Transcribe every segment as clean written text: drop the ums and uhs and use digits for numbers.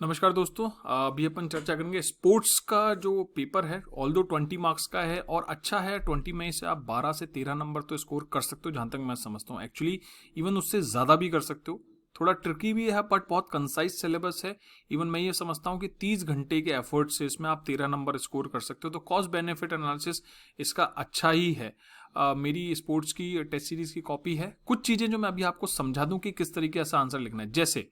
नमस्कार दोस्तों, अभी अपन चर्चा करेंगे स्पोर्ट्स का जो पेपर है। ऑल्दो 20 मार्क्स का है और अच्छा है। 20 में से आप 12 से 13 नंबर तो स्कोर कर सकते हो, जहां तक मैं समझता हूँ। एक्चुअली इवन उससे ज़्यादा भी कर सकते हो। थोड़ा ट्रिकी भी है बट बहुत कंसाइज सिलेबस है। इवन मैं ये समझता हूँ कि 30 घंटे के एफर्ट से इसमें आप 13 नंबर स्कोर कर सकते हो। तो कॉस्ट बेनिफिट एनालिसिस इसका अच्छा ही है। मेरी स्पोर्ट्स की टेस्ट सीरीज की कॉपी है। कुछ चीज़ें जो मैं अभी आपको समझा दूं कि किस तरीके से आंसर लिखना है। जैसे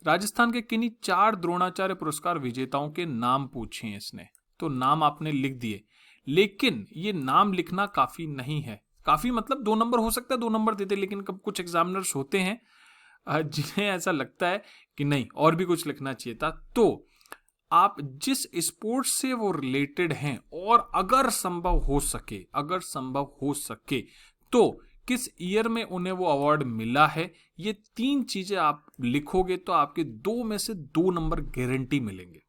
राजस्थान के किन्हीं 4 द्रोणाचार्य पुरस्कार विजेताओं के नाम पूछे हैं इसने, तो नाम आपने लिख दिए। लेकिन ये नाम लिखना काफी नहीं है। काफी मतलब 2 नंबर हो सकता है, 2 नंबर देते, लेकिन कब कुछ एग्जामिनर्स होते हैं जिन्हें ऐसा लगता है कि नहीं और भी कुछ लिखना चाहिए था। तो आप जिस स्पोर्ट्स से वो रिलेटेड हैं और अगर संभव हो सके तो किस ईयर में उन्हें वो अवार्ड मिला है, ये 3 चीजें आप लिखोगे तो आपके 2 में से 2 नंबर गारंटी मिलेंगे।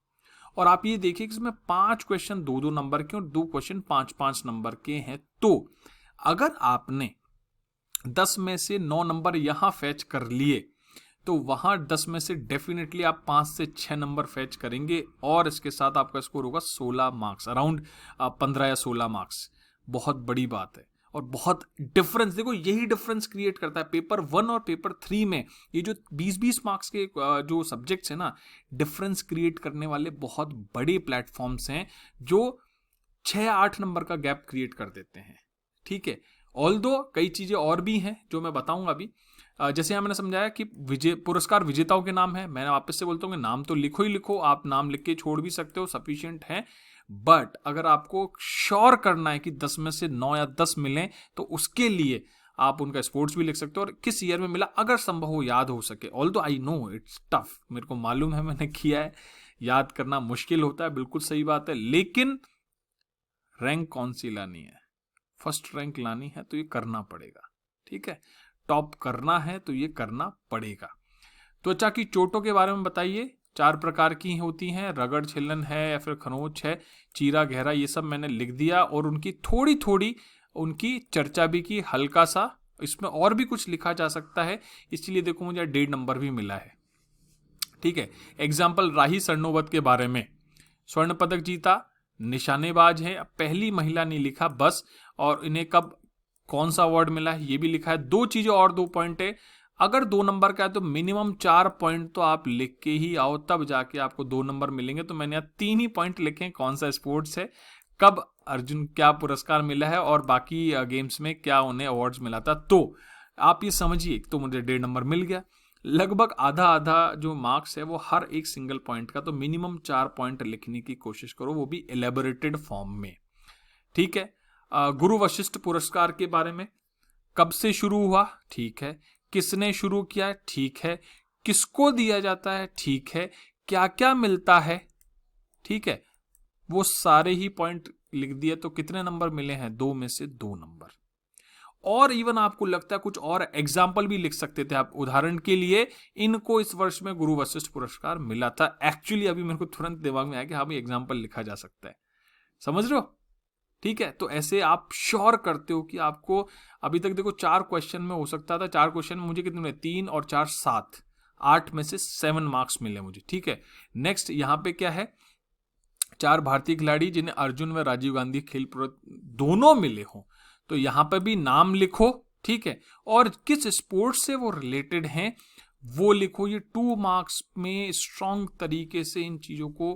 और आप ये देखिए कि इसमें 5 क्वेश्चन 2-2 नंबर के और 2 क्वेश्चन 5-5 नंबर के हैं। तो अगर आपने 10 में से 9 नंबर यहां फैच कर लिए तो वहां 10 में से डेफिनेटली आप 5 से 6 नंबर फैच करेंगे और इसके साथ आपका स्कोर होगा 16 मार्क्स, अराउंड 15 या 16 मार्क्स। बहुत बड़ी बात है और बहुत डिफरेंस, देखो यही डिफरेंस क्रिएट करता है पेपर 1 और पेपर 3 में। ये जो 20-20 मार्क्स के जो सब्जेक्ट्स हैं ना, डिफरेंस क्रिएट करने वाले बहुत बड़े प्लेटफॉर्म्स हैं जो 6-8 नंबर का गैप क्रिएट कर देते हैं। ठीक है, ऑल्दो कई चीजें और भी हैं जो मैं बताऊंगा अभी। जैसे मैंने समझाया कि पुरस्कार विजेताओं के नाम है। मैं वापस से बोलता हूँ कि नाम तो लिखो ही लिखो, आप नाम लिख के छोड़ भी सकते हो, सफिशिएंट है। बट अगर आपको श्योर करना है कि 10 में से 9 या 10 मिलें तो उसके लिए आप उनका स्पोर्ट्स भी लिख सकते हो और किस ईयर में मिला अगर संभव हो, याद हो सके। Although I know it's tough, मेरे को मालूम है, मैंने किया है, याद करना मुश्किल होता है, बिल्कुल सही बात है। लेकिन रैंक कौन सी लानी है, फर्स्ट रैंक लानी है तो ये करना पड़ेगा। ठीक है, टॉप करना है तो ये करना पड़ेगा। त्वचा की चोटों के बारे में बताइए। 4 प्रकार की होती हैं, रगड़ छिलन है या फिर खरोंच है, चीरा गहरा, ये सब मैंने लिख दिया और उनकी थोड़ी थोड़ी उनकी चर्चा भी की, हल्का सा। इसमें और भी कुछ लिखा जा सकता है, इसलिए देखो मुझे 1.5 नंबर भी मिला है। ठीक है, एग्जाम्पल राही सरनोबत के बारे में, स्वर्ण पदक जीता, निशानेबाज है, पहली महिला नहीं लिखा बस, और इन्हें कब कौन सा अवार्ड मिला है ये भी लिखा है। 2 चीजें और 2 पॉइंट है। अगर 2 नंबर का है तो मिनिमम 4 पॉइंट तो आप लिख के ही आओ, तब जाके आपको 2 नंबर मिलेंगे। तो मैंने यहाँ 3 ही पॉइंट लिखे, कौन सा स्पोर्ट्स है, कब अर्जुन क्या पुरस्कार मिला है और बाकी गेम्स में क्या उन्हें अवार्ड्स मिला था। तो आप ये समझिए, तो मुझे 1.5 नंबर मिल गया। लगभग आधा आधा जो मार्क्स है वो हर एक सिंगल पॉइंट का, तो मिनिमम 4 पॉइंट लिखने की कोशिश करो, वो भी एलेबोरेटेड फॉर्म में। ठीक है, गुरु वशिष्ठ पुरस्कार के बारे में, कब से शुरू हुआ, ठीक है, किसने शुरू किया, ठीक है, किसको दिया जाता है, ठीक है, क्या क्या मिलता है, ठीक है, वो सारे ही पॉइंट लिख दिए। तो कितने नंबर मिले हैं, 2 में से 2 नंबर। और इवन आपको लगता है कुछ और एग्जाम्पल भी लिख सकते थे आप, उदाहरण के लिए इनको इस वर्ष में गुरु वशिष्ठ पुरस्कार मिला था। एक्चुअली अभी मेरे को तुरंत दिमाग में आया कि हाँ भाई एग्जाम्पल लिखा जा सकता है, समझ रहे हो। ठीक है, तो ऐसे आप श्योर करते हो कि आपको अभी तक देखो 4 क्वेश्चन में हो सकता था, 4 क्वेश्चन में मुझे कितने मिले, 3 और 4 7, 8 में से 7 मार्क्स मिले मुझे। ठीक है, नेक्स्ट यहाँ पे क्या है, 4 भारतीय खिलाड़ी जिन्हें अर्जुन व राजीव गांधी खेल दोनों मिले हों, तो यहां पर भी नाम लिखो। ठीक है, और किस स्पोर्ट्स से वो रिलेटेड हैं वो लिखो। ये 2 मार्क्स में स्ट्रांग तरीके से इन चीजों को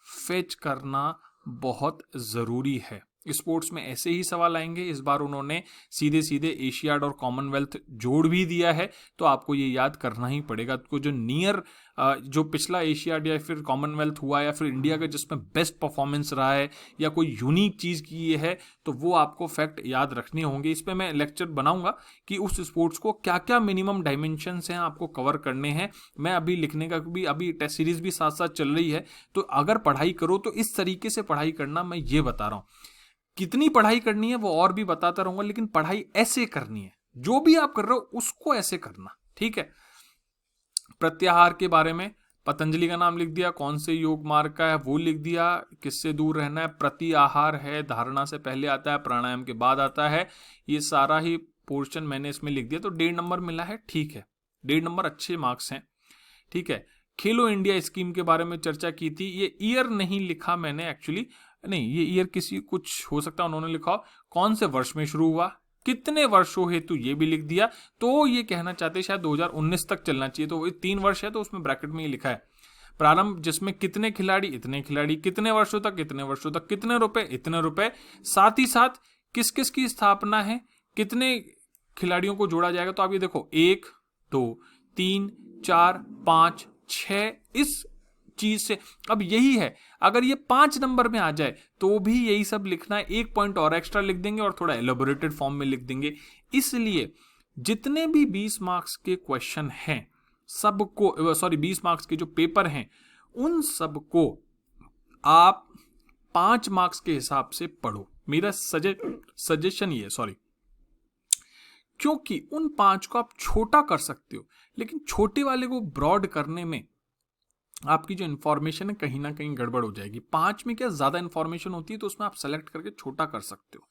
फेच करना बहुत जरूरी है। स्पोर्ट्स में ऐसे ही सवाल आएंगे। इस बार उन्होंने सीधे सीधे एशियाड और कॉमनवेल्थ जोड़ भी दिया है, तो आपको ये याद करना ही पड़ेगा। तो जो नियर जो पिछला एशियाड या फिर कॉमनवेल्थ हुआ या फिर इंडिया का जिसमें बेस्ट परफॉर्मेंस रहा है या कोई यूनिक चीज की है, तो वो आपको फैक्ट याद रखने होंगे। इस पर मैं लेक्चर बनाऊंगा कि उस स्पोर्ट्स को क्या क्या मिनिमम डायमेंशंस हैं आपको कवर करने हैं। मैं अभी लिखने का भी, अभी टेस्ट सीरीज भी साथ साथ चल रही है, तो अगर पढ़ाई करो तो इस तरीके से पढ़ाई करना, मैं ये बता रहा हूं। कितनी पढ़ाई करनी है वो और भी बताता रहूंगा, लेकिन पढ़ाई ऐसे करनी है, जो भी आप कर रहे हो उसको ऐसे करना। ठीक है, प्रत्याहार के बारे में पतंजलि का नाम लिख दिया, कौन से योग मार्ग का है वो लिख दिया, किससे दूर रहना है, प्रति आहार है, धारणा से पहले आता है, प्राणायाम के बाद आता है, ये सारा ही पोर्शन मैंने इसमें लिख दिया। तो 1.5 नंबर मिला है। ठीक है, 1.5 नंबर अच्छे मार्क्स हैं। ठीक है, खेलो इंडिया स्कीम के बारे में चर्चा की थी। ये ईयर नहीं लिखा मैंने एक्चुअली, नहीं ये ईयर किसी कुछ हो सकता है उन्होंने लिखा कौन से वर्ष में शुरू हुआ, कितने वर्षों हेतु ये भी लिख दिया। तो ये कहना चाहते शायद 2019 तक चलना चाहिए, तो 3 वर्ष है तो उसमें ब्रैकेट में ये लिखा है प्रारंभ, जिसमें कितने खिलाड़ी, इतने खिलाड़ी, कितने वर्षों तक, इतने वर्षों तक, कितने रुपए, इतने रुपए, साथ ही साथ किस किस की स्थापना है, कितने खिलाड़ियों को जोड़ा जाएगा। तो आप ये देखो 1 2 3 4 5 6 इस चीज से। अब यही है, अगर ये 5 नंबर में आ जाए तो भी यही सब लिखना है, 1 पॉइंट और एक्स्ट्रा लिख देंगे और थोड़ा एलोबोरेटेड फॉर्म में लिख देंगे। इसलिए जितने भी 20 मार्क्स के क्वेश्चन हैं सबको, 20 मार्क्स के जो पेपर हैं उन सबको आप 5 मार्क्स के हिसाब से पढ़ो। मेरा सजेशन ये, क्योंकि उन 5 को आप छोटा कर सकते हो, लेकिन छोटे वाले को ब्रॉड करने में आपकी जो इंफॉर्मेशन है कहीं ना कहीं गड़बड़ हो जाएगी। 5 में क्या ज्यादा इंफॉर्मेशन होती है तो उसमें आप सेलेक्ट करके छोटा कर सकते हो,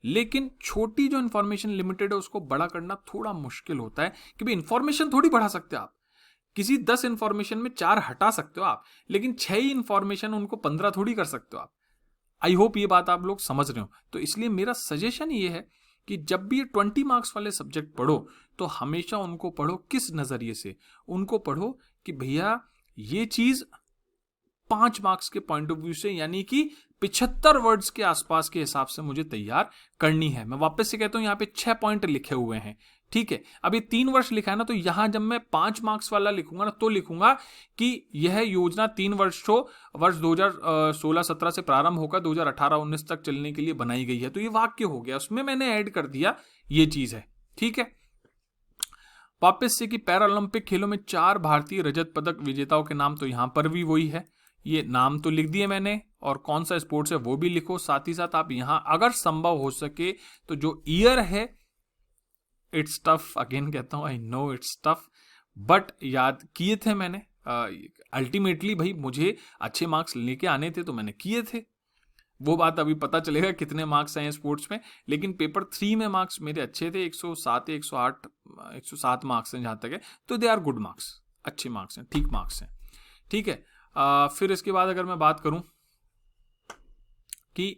लेकिन छोटी जो इंफॉर्मेशन लिमिटेड है उसको बड़ा करना थोड़ा मुश्किल होता है। कि भाई इंफॉर्मेशन थोड़ी बढ़ा सकते हो आप, किसी 10 इंफॉर्मेशन में 4 हटा सकते हो आप, लेकिन 6 ही इंफॉर्मेशन उनको 15 थोड़ी कर सकते हो आप। आई होप ये बात आप लोग समझ रहे हो। तो इसलिए मेरा सजेशन ये है कि जब भी ये 20 मार्क्स वाले सब्जेक्ट पढ़ो तो हमेशा उनको पढ़ो किस नजरिए से, उनको पढ़ो कि भैया ये चीज 5 मार्क्स के पॉइंट ऑफ व्यू से, यानी कि 75 वर्ड्स के आसपास के हिसाब से मुझे तैयार करनी है। मैं वापस से कहता हूं, यहाँ पे 6 पॉइंट लिखे हुए हैं, ठीक है। अभी 3 वर्ष लिखा है ना, तो यहां जब मैं 5 मार्क्स वाला लिखूंगा ना तो लिखूंगा कि यह योजना 3 वर्षों, वर्ष 2016-17 से प्रारंभ होकर 2018-19 तक चलने के लिए बनाई गई है। तो ये वाक्य हो गया, उसमें मैंने ऐड कर दिया ये चीज है, ठीक है। वापस से कि पैरालंपिक खेलों में 4 भारतीय रजत पदक विजेताओं के नाम, तो यहां पर भी वही है, ये नाम तो लिख दिए मैंने, और कौन सा स्पोर्ट्स है वो भी लिखो। साथ ही साथ आप यहां अगर संभव हो सके तो जो ईयर है, इट्स टफ, अगेन कहता हूं I know it's tough, but याद किए थे मैंने। अल्टीमेटली भाई मुझे अच्छे मार्क्स लेके आने थे तो मैंने किए थे। वो बात अभी पता चलेगा कितने मार्क्स आए स्पोर्ट्स में, लेकिन पेपर 3 में मार्क्स मेरे अच्छे थे, 107 या 107 मार्क्स हैं जहां तक है, तो दे आर गुड मार्क्स, अच्छे मार्क्स हैं, ठीक मार्क्स हैं, ठीक है। फिर इसके बाद अगर मैं बात करूं कि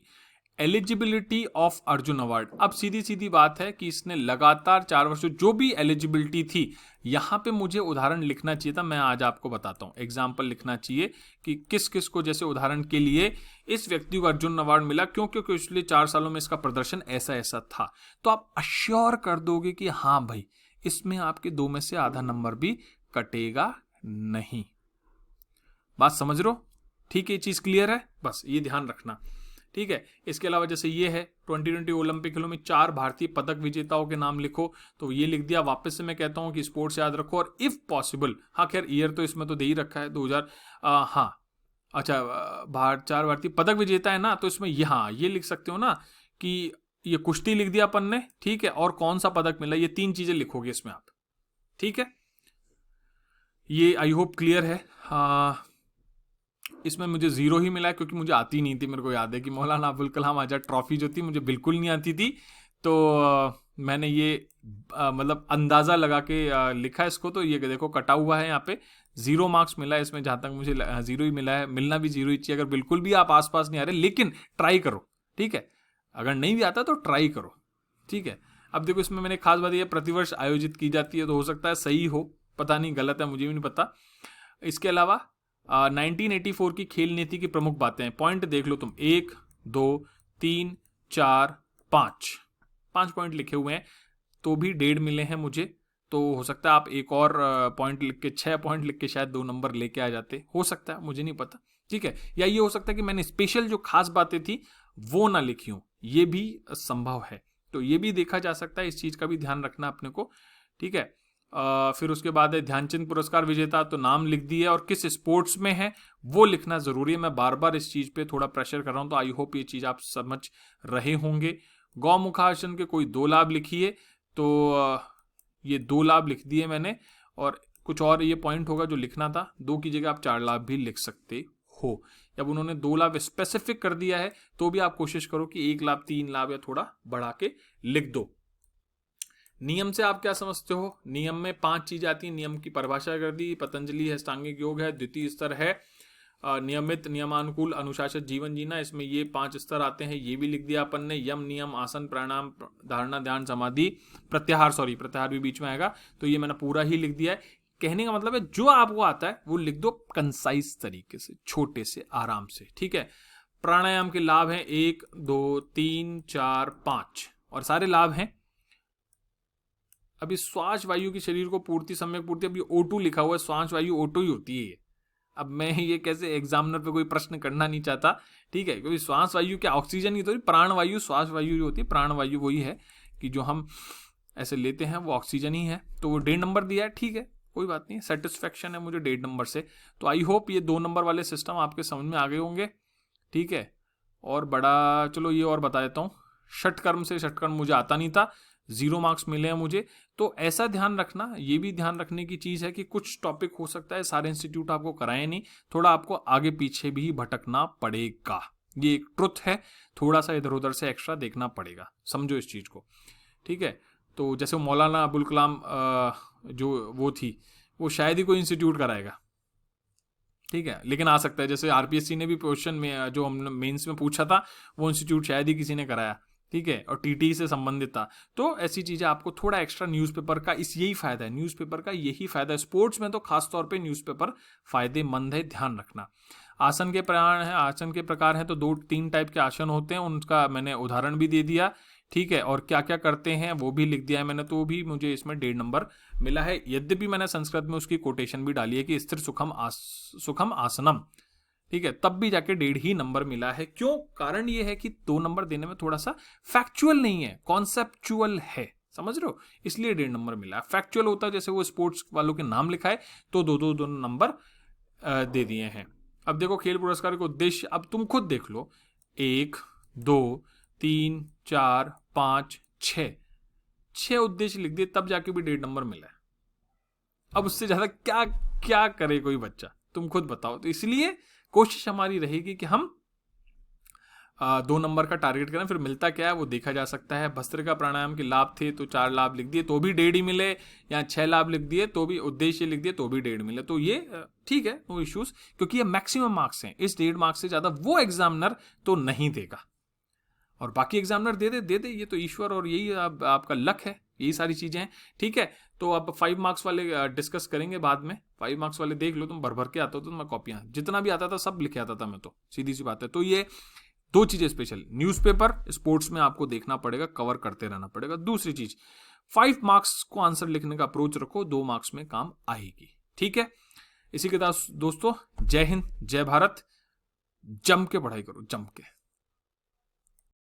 एलिजिबिलिटी ऑफ अर्जुन अवार्ड, अब सीधी सीधी बात है कि इसने लगातार 4 वर्षों जो भी एलिजिबिलिटी थी, यहां पे मुझे उदाहरण लिखना चाहिए था। मैं आज आपको बताता हूं, एग्जाम्पल लिखना चाहिए कि किस किस को, जैसे उदाहरण के लिए इस व्यक्ति को अर्जुन अवार्ड मिला क्योंकि पिछले 4 सालों में इसका प्रदर्शन ऐसा ऐसा था। तो आप अश्योर कर दोगे कि हाँ भाई इसमें आपके 2 में से आधा नंबर भी कटेगा नहीं। बात समझ रहे हो, ठीक है, ये चीज क्लियर है, बस ये ध्यान रखना, ठीक है। इसके अलावा जैसे ये है 2020 ओलंपिक खेलों में 4 भारतीय पदक विजेताओं के नाम लिखो, तो ये लिख दिया। वापस से मैं कहता हूं कि स्पोर्ट्स याद रखो, और इफ पॉसिबल, हाँ खैर ईयर तो इसमें तो दे ही रखा है 2000, हाँ अच्छा 4 भारतीय पदक विजेता है ना, तो इसमें ये लिख सकते हो ना कि ये कुश्ती लिख दिया अपन ने, ठीक है, और कौन सा पदक मिला, ये 3 चीजें लिखोगे इसमें आप, ठीक है। ये आई होप क्लियर है। इसमें मुझे 0 ही मिला है क्योंकि मुझे आती नहीं थी। मेरे को याद है कि मौलाना अबुल कलाम आजाद ट्रॉफी जो थी मुझे बिल्कुल नहीं आती थी, तो मैंने ये मतलब अंदाजा लगा के लिखा इसको। तो ये देखो कटा हुआ है, यहाँ पे 0 मार्क्स मिला है इसमें, जहां तक मुझे 0 ही मिला है, मिलना भी 0 ही चाहिए अगर बिल्कुल भी आप आसपास नहीं आ रहे, लेकिन ट्राई करो, ठीक है। अगर नहीं भी आता तो ट्राई करो, ठीक है। अब देखो इसमें मैंने खास बात, ये प्रतिवर्ष आयोजित की जाती है, तो हो सकता है सही हो, पता नहीं, गलत है, मुझे भी नहीं पता। इसके अलावा 1984 की खेल नीति की प्रमुख बातें हैं, पॉइंट देख लो तुम, 1 2 3 4 5 पॉइंट लिखे हुए हैं, तो भी 1.5 मिले हैं मुझे। तो हो सकता है आप एक और पॉइंट लिख के, 6 पॉइंट लिख के शायद 2 नंबर लेके आ जाते, हो सकता है, मुझे नहीं पता, ठीक है। या ये हो सकता है कि मैंने स्पेशल जो खास बातें थी वो ना लिखी हूं, ये भी संभव है, तो ये भी देखा जा सकता है, इस चीज का भी ध्यान रखना अपने को, ठीक है। फिर उसके बाद है ध्यानचंद पुरस्कार विजेता, तो नाम लिख दिए और किस स्पोर्ट्स में है वो लिखना जरूरी है। मैं बार बार इस चीज पे थोड़ा प्रेशर कर रहा हूं, तो आई होप ये चीज आप समझ रहे होंगे। गौमुखासन के कोई 2 लाभ लिखिए, तो ये 2 लाभ लिख दिए मैंने, और कुछ और ये पॉइंट होगा जो लिखना था, 2 की जगह आप 4 लाभ भी लिख सकते हो। जब उन्होंने 2 लाभ स्पेसिफिक कर दिया है तो भी आप कोशिश करो कि 1 लाभ, 3 लाभ या थोड़ा बढ़ा के लिख दो। नियम से आप क्या समझते हो? नियम में 5 चीजें आती हैं, नियम की परिभाषा कर दी, पतंजलि है, अष्टांगिक योग है, द्वितीय स्तर है नियमित, नियमानुकूल, अनुशासित जीवन जीना, इसमें ये 5 स्तर आते हैं, ये भी लिख दिया अपन ने। यम, नियम, आसन, प्राणायाम, धारणा, ध्यान, समाधि, प्रत्याहार, सॉरी प्रत्याहार भी बीच में आएगा, तो ये मैंने पूरा ही लिख दिया है। कहने का मतलब है जो आपको आता है वो लिख दो कंसाइज तरीके से, छोटे से, आराम से, ठीक है। प्राणायाम के लाभ हैं 1 2 3 4 5 और सारे लाभ हैं। अभी श्वास वायु की शरीर को पूर्ति, सम्यक पूर्ति, अभी O2 लिखा हुआ है, श्वास वायु O2 ही होती है। अब मैं ये कैसे एग्जामिनर पे कोई प्रश्न करना नहीं चाहता, ठीक है, क्योंकि श्वास वायु क्या ऑक्सीजन ही तो, प्राण वायु श्वास वायु जो होती है, प्राण वायु वही है कि जो हम ऐसे लेते हैं वो ऑक्सीजन ही है। तो वो 1.5 नंबर दिया है, ठीक है, कोई बात नहीं, सेटिस्फेक्शन है मुझे 1.5 नंबर से। तो आई होप ये 2 नंबर वाले सिस्टम आपके समझ में आ गए होंगे, ठीक है। और बड़ा चलो ये और बता देता हूँ, षटकर्म से षटकर्म मुझे आता नहीं था, 0 मार्क्स मिले हैं मुझे। तो ऐसा ध्यान रखना, ये भी ध्यान रखने की चीज़ है कि कुछ टॉपिक हो सकता है सारे इंस्टीट्यूट आपको कराए नहीं, थोड़ा आपको आगे पीछे भी भटकना पड़ेगा, ये एक ट्रुथ है, थोड़ा सा इधर उधर से एक्स्ट्रा देखना पड़ेगा, समझो इस चीज़ को, ठीक है। तो जैसे मौलाना अबुल कलाम जो वो थी, वो शायद ही कोई इंस्टीट्यूट कराएगा, ठीक है, लेकिन आ सकता है। जैसे आरपीएससी ने भी क्वेश्चन में जो हमने मेंस में पूछा था, वो इंस्टीट्यूट शायद ही किसी ने कराया, ठीक है, और टीटी से संबंधित था। तो ऐसी चीजें आपको थोड़ा एक्स्ट्रा न्यूज़पेपर का यही फायदा है, न्यूज़पेपर का यही फायदा है, स्पोर्ट्स में तो खास तौर पे न्यूज़पेपर फायदेमंद है, ध्यान रखना। आसन के प्रकार है, आसन के प्रकार हैं तो 2-3 टाइप के आसन होते हैं, उनका मैंने उदाहरण भी दे दिया, ठीक है, और क्या क्या करते हैं वो भी लिख दिया है मैंने, तो भी मुझे इसमें 1.5 नंबर मिला है। यद्यपि मैंने संस्कृत में उसकी कोटेशन भी डाली है कि स्थिर सुखम आसनम, ठीक है, तब भी जाके 1.5 ही नंबर मिला है। क्यों? कारण ये है कि 2 नंबर देने में थोड़ा सा फैक्चुअल नहीं है, कॉन्सेप्चुअल है, समझ रहे हो, इसलिए 1.5 नंबर मिला है। फैक्चुअल होता है जैसे वो स्पोर्ट्स वालों के नाम लिखा है तो 2 नंबर दे दिए हैं। अब देखो खेल पुरस्कार का उद्देश्य, अब तुम खुद देख लो, 1 2 3 4 5 6 उद्देश्य लिख दिए, तब जाके भी 1.5 नंबर मिला है। अब उससे ज्यादा क्या क्या करे कोई बच्चा, तुम खुद बताओ। तो इसलिए कोशिश हमारी रहेगी कि हम 2 नंबर का टारगेट करें, फिर मिलता क्या है वो देखा जा सकता है। भस्त्रिका प्राणायाम के लाभ थे तो 4 लाभ लिख दिए तो भी 1.5 ही मिले, या 6 लाभ लिख दिए तो भी, उद्देश्य लिख दिए तो भी 1.5 मिले, तो ये ठीक है, नो इश्यूज, क्योंकि ये मैक्सिमम मार्क्स हैं, इस 1.5 मार्क्स से ज्यादा वो एग्जामिनर तो नहीं देगा, और बाकी एग्जामिनर दे दे, ये तो ईश्वर और यही आपका लक है, यही सारी चीजें हैं, ठीक है। तो अब 5 मार्क्स वाले डिस्कस करेंगे बाद में। 5 मार्क्स वाले देख लो, तुम भर के आता हो तो मैं कॉपियां जितना भी आता था सब लिखे आता था मैं, तो सीधी सी बात है। तो ये 2 चीजें स्पेशल, न्यूज़पेपर स्पोर्ट्स में आपको देखना पड़ेगा, कवर करते रहना पड़ेगा। दूसरी चीज, 5 मार्क्स को आंसर लिखने का अप्रोच रखो, 2 मार्क्स में काम आएगी, ठीक है। इसी के साथ दोस्तों, जय हिंद, जय भारत, जम के पढ़ाई करो, जम के।